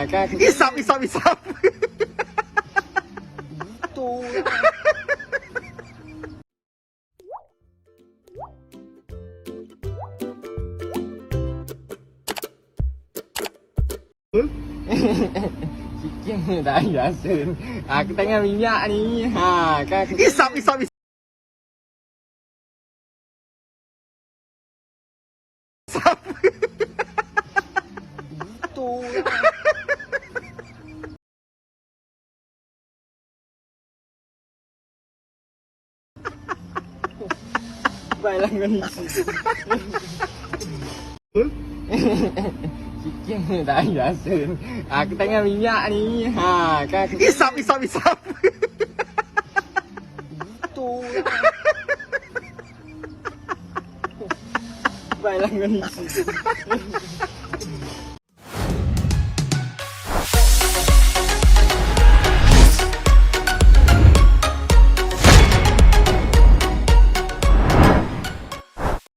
kan. Isap. Itu Chicken dah biasa. Aku tengah minyak ni. Ha kan. Isap. Itu baiklah kau ni. Chicken dah biasa. Aku tengah minyak ni. Ha kan. Isap. Itu baiklah kau ni.